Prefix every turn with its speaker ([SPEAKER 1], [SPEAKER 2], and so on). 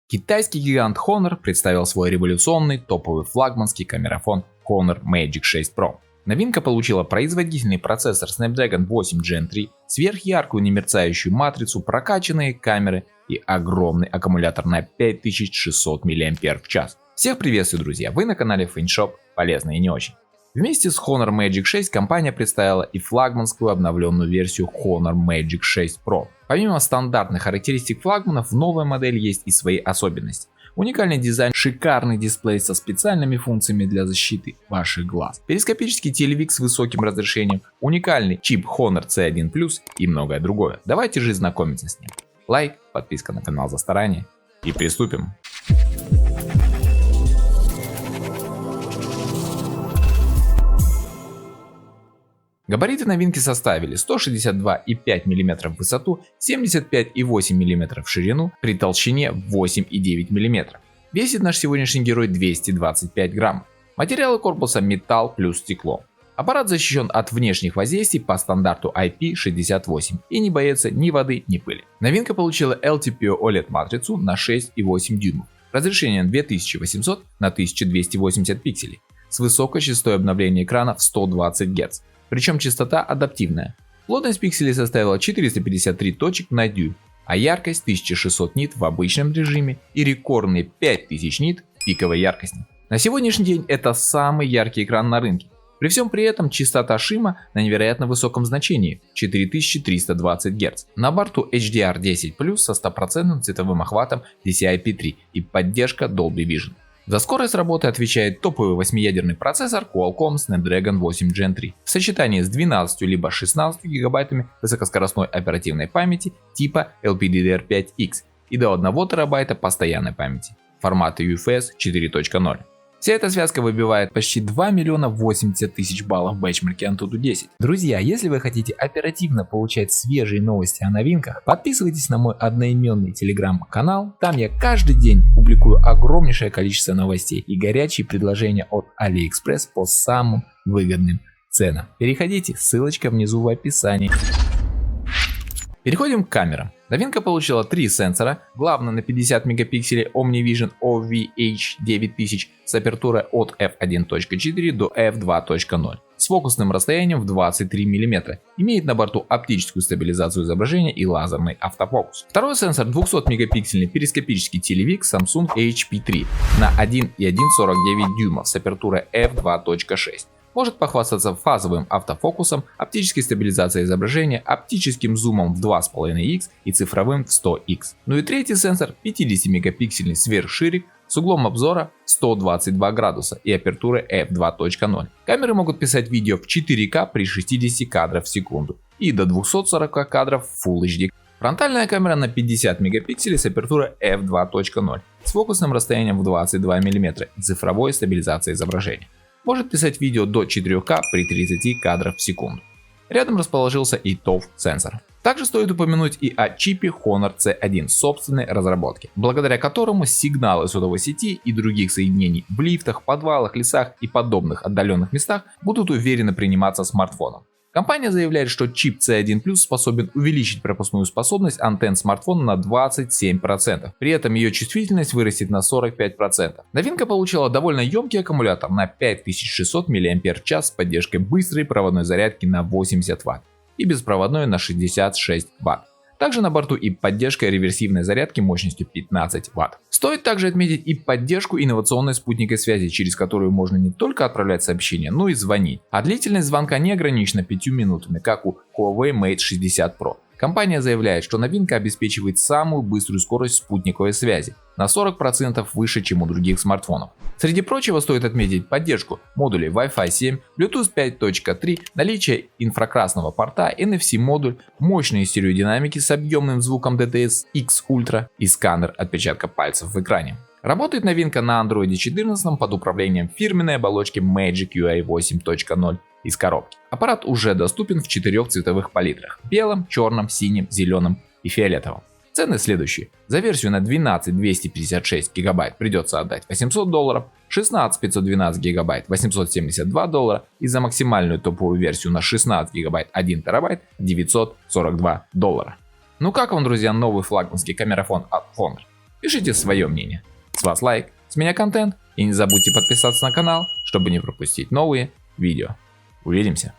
[SPEAKER 1] Китайский гигант Honor представил свой революционный топовый флагманский камерафон Honor Magic 6 Pro. Новинка получила производительный процессор Snapdragon 8 Gen 3, сверхяркую немерцающую матрицу, прокачанные камеры и огромный аккумулятор на 5600 мАч. Всех приветствую, друзья! Вы на канале FaneShop, полезно и не очень. Вместе с Honor Magic 6 компания представила и флагманскую обновленную версию Honor Magic 6 Pro. Помимо стандартных характеристик флагманов, в новой модели есть и свои особенности. Уникальный дизайн, шикарный дисплей со специальными функциями для защиты ваших глаз, перископический телевик с высоким разрешением, уникальный чип Honor C1 Plus и многое другое. Давайте же знакомиться с ним. Лайк, подписка на канал за старание и приступим. Габариты новинки составили 162,5 мм в высоту, 75,8 мм в ширину при толщине 8,9 мм. Весит наш сегодняшний герой 225 грамм. Материалы корпуса металл плюс стекло. Аппарат защищен от внешних воздействий по стандарту IP68 и не боится ни воды, ни пыли. Новинка получила LTPO OLED матрицу на 6,8 дюймов, разрешение 2800 на 1280 пикселей, с высокой частотой обновления экрана в 120 Гц. Причем частота адаптивная. Плотность пикселей составила 453 точек на дюйм, а яркость 1600 нит в обычном режиме и рекордные 5000 нит пиковой яркости. На сегодняшний день это самый яркий экран на рынке. При всем при этом частота шима на невероятно высоком значении 4320 Гц. На борту HDR10+ со 100% цветовым охватом DCI-P3 и поддержка Dolby Vision. За скорость работы отвечает топовый 8-ядерный процессор Qualcomm Snapdragon 8 Gen 3 в сочетании с 12 либо 16 гигабайтами высокоскоростной оперативной памяти типа LPDDR5X и до 1 терабайта постоянной памяти формата UFS 4.0. Вся эта связка выбивает почти 2 80 000 баллов в бенчмарке Antutu 10. Друзья, если вы хотите оперативно получать свежие новости о новинках, подписывайтесь на мой одноименный телеграм-канал. Там я каждый день публикую огромнейшее количество новостей и горячие предложения от AliExpress по самым выгодным ценам. Переходите, ссылочка внизу в описании. Переходим к камерам. Новинка получила 3 сенсора, главный на 50 мегапикселей OmniVision OVH9000 с апертурой от f1.4 до f2.0 с фокусным расстоянием в 23 мм, имеет на борту оптическую стабилизацию изображения и лазерный автофокус. Второй сенсор 200 мегапиксельный перископический телевик Samsung HP3 на 1,149 дюймов с апертурой f2.6. Может похвастаться фазовым автофокусом, оптической стабилизацией изображения, оптическим зумом в 2,5х и цифровым в 100х. Ну и третий сенсор 50-мегапиксельный сверхширик с углом обзора 122 градуса и апертурой f2.0. Камеры могут писать видео в 4К при 60 кадров в секунду и до 240 кадров в Full HD. Фронтальная камера на 50 мегапикселей с апертурой f2.0 с фокусным расстоянием в 22 мм и цифровой стабилизацией изображения. Может писать видео до 4К при 30 кадров в секунду. Рядом расположился и TOF сенсор. Также стоит упомянуть и о чипе Honor C1 собственной разработки, благодаря которому сигналы сотовой сети и других соединений в лифтах, подвалах, лесах и подобных отдаленных местах будут уверенно приниматься смартфоном. Компания заявляет, что чип C1 Plus способен увеличить пропускную способность антенн смартфона на 27%. При этом ее чувствительность вырастет на 45%. Новинка получила довольно емкий аккумулятор на 5600 мАч с поддержкой быстрой проводной зарядки на 80 Вт и беспроводной на 66 Вт. Также на борту и поддержка реверсивной зарядки мощностью 15 Вт. Стоит также отметить и поддержку инновационной спутниковой связи, через которую можно не только отправлять сообщения, но и звонить. А длительность звонка не ограничена 5 минутами, как у Huawei Mate 60 Pro. Компания заявляет, что новинка обеспечивает самую быструю скорость спутниковой связи, на 40% выше, чем у других смартфонов. Среди прочего стоит отметить поддержку модулей Wi-Fi 7, Bluetooth 5.3, наличие инфракрасного порта, NFC модуль, мощные стереодинамики с объемным звуком DTS-X Ultra и сканер отпечатка пальцев в экране. Работает новинка на Android 14 под управлением фирменной оболочки Magic UI 8.0 из коробки. Аппарат уже доступен в 4 цветовых палитрах: белом, черном, синем, зеленом и фиолетовом. Цены следующие. За версию на 12-256 гигабайт придется отдать $800, 16-512 гигабайт $872 и за максимальную топовую версию на 16 гигабайт 1 терабайт $942. Ну как вам, друзья, новый флагманский камерафон от Honor? Пишите свое мнение. С вас лайк, с меня контент. И не забудьте подписаться на канал, чтобы не пропустить новые видео. Увидимся.